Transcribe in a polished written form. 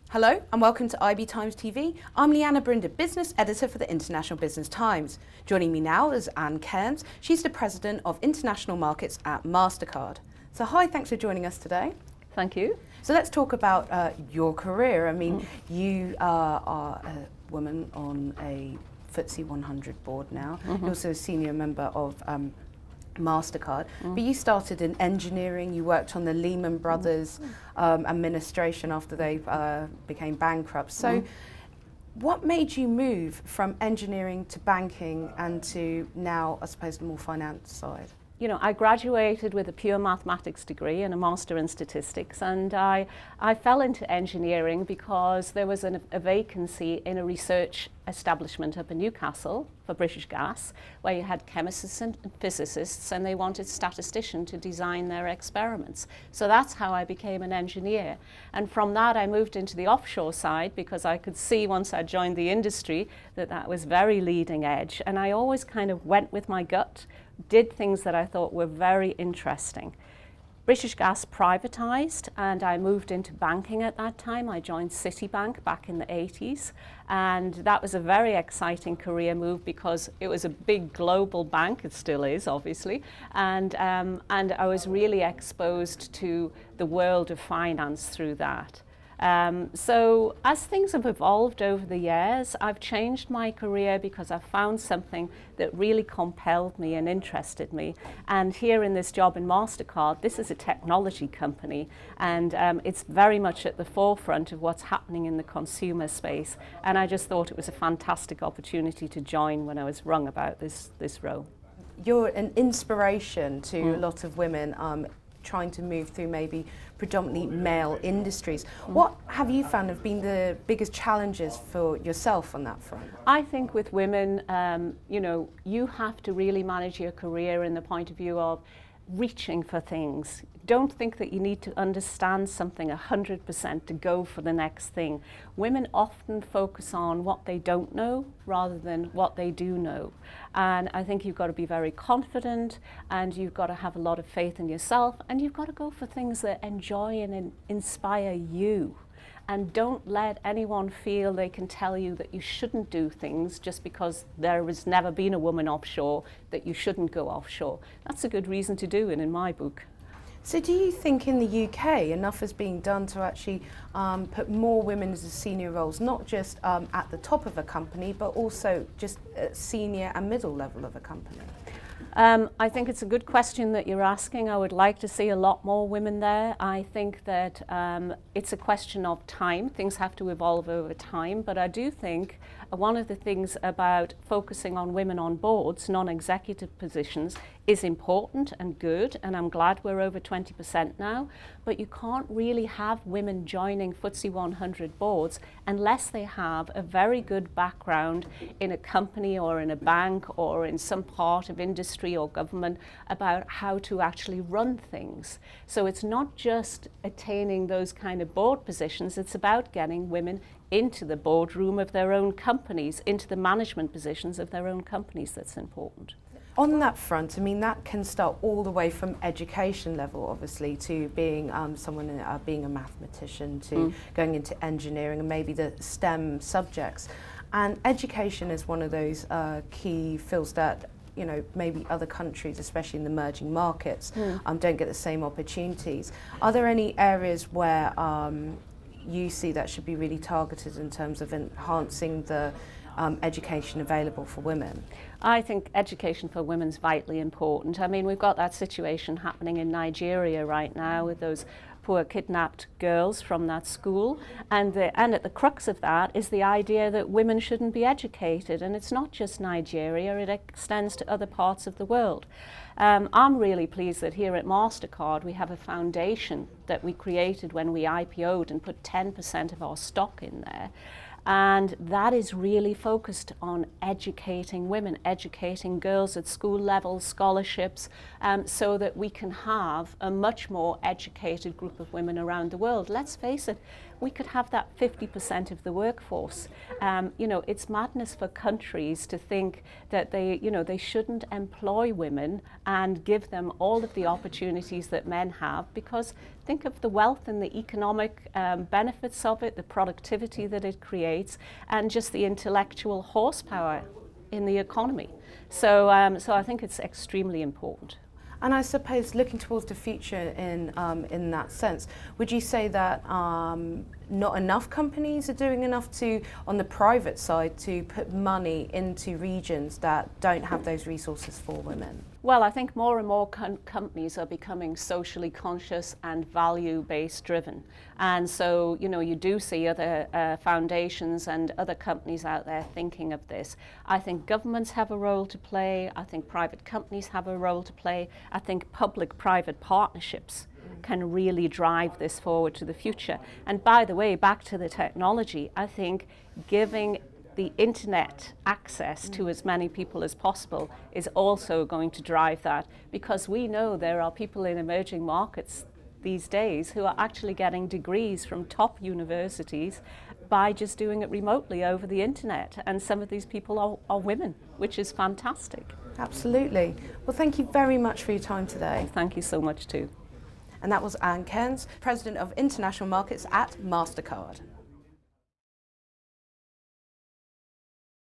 Hello and welcome to IBTimes TV. I'm Leanna Brinder, Business Editor for the International Business Times. Joining me now is Ann Cairns. She's the President of International Markets at Mastercard. So hi, thanks for joining us today. Thank you. So let's talk about your career. I mean, you are a woman on a FTSE 100 board now. You're also a senior member of Mastercard, but you started in engineering. You worked on the Lehman Brothers administration after they became bankrupt. So what made you move from engineering to banking and to now, I suppose, the more finance side? You know, I graduated with a pure mathematics degree and a master in statistics, and I fell into engineering because there was a vacancy in a research establishment up in Newcastle for British Gas, where you had chemists and physicists, and they wanted statisticians to design their experiments. So that's how I became an engineer. And from that I moved into the offshore side because I could see once I joined the industry that that was very leading edge, and I always kind of went with my gut, did things that I thought were very interesting. British Gas privatised and I moved into banking at that time. I joined Citibank back in the 80s, and that was a very exciting career move because it was a big global bank, it still is obviously, and I was really exposed to the world of finance through that. So as things have evolved over the years, I've changed my career because I've found something that really compelled me and interested me. And here in this job in Mastercard, this is a technology company, and it's very much at the forefront of what's happening in the consumer space. And I just thought it was a fantastic opportunity to join when I was rung about this role. You're an inspiration to a lot of women trying to move through maybe predominantly male industries. What have you found have been the biggest challenges for yourself on that front? I think with women, you know, you have to really manage your career in the point of view of reaching for things. Don't think that you need to understand something 100% to go for the next thing. Women often focus on what they don't know rather than what they do know. And I think you've got to be very confident, and you've got to have a lot of faith in yourself, and you've got to go for things that enjoy and inspire you. And don't let anyone feel they can tell you that you shouldn't do things just because there has never been a woman offshore, that you shouldn't go offshore. That's a good reason to do it in my book. So do you think in the UK enough is being done to actually put more women into senior roles, not just at the top of a company, but also just at senior and middle level of a company? I think it's a good question that you're asking. I would like to see a lot more women there. I think that it's a question of time. Things have to evolve over time, but I do think one of the things about focusing on women on boards, non-executive positions, is important and good, and I'm glad we're over 20% now, but you can't really have women joining FTSE 100 boards unless they have a very good background in a company or in a bank or in some part of industry or government about how to actually run things. So it's not just attaining those kind of board positions, it's about getting women into the boardroom of their own companies, into the management positions of their own companies. That's important. On that front, I mean, that can start all the way from education level, obviously, to being being a mathematician, to going into engineering and maybe the STEM subjects. And education is one of those key fields that, you know, maybe other countries, especially in the emerging markets, don't get the same opportunities. Are there any areas where you see that should be really targeted in terms of enhancing the education available for women? I think education for women is vitally important. I mean, we've got that situation happening in Nigeria right now with those poor kidnapped girls from that school, and at the crux of that is the idea that women shouldn't be educated, and it's not just Nigeria, it extends to other parts of the world. I'm really pleased that here at Mastercard we have a foundation that we created when we IPO'd and put 10% of our stock in there. And that is really focused on educating women, educating girls at school level, scholarships, so that we can have a much more educated group of women around the world. Let's face it, we could have that 50% of the workforce. You know, it's madness for countries to think that they shouldn't employ women and give them all of the opportunities that men have, because think of the wealth and the economic benefits of it, the productivity that it creates, and just the intellectual horsepower in the economy. So I think it's extremely important. And I suppose looking towards the future in that sense, would you say that not enough companies are doing enough on the private side, to put money into regions that don't have those resources for women? Well, I think more and more companies are becoming socially conscious and value-based driven. And so, you know, you do see other foundations and other companies out there thinking of this. I think governments have a role to play. I think private companies have a role to play. I think public-private partnerships can really drive this forward to the future. And by the way, back to the technology, I think giving the internet access to as many people as possible is also going to drive that, because we know there are people in emerging markets these days who are actually getting degrees from top universities by just doing it remotely over the internet, and some of these people are women, which is fantastic. Absolutely. Well, thank you very much for your time today. Thank you so much too. And that was Ann Cairns, President of International Markets at Mastercard.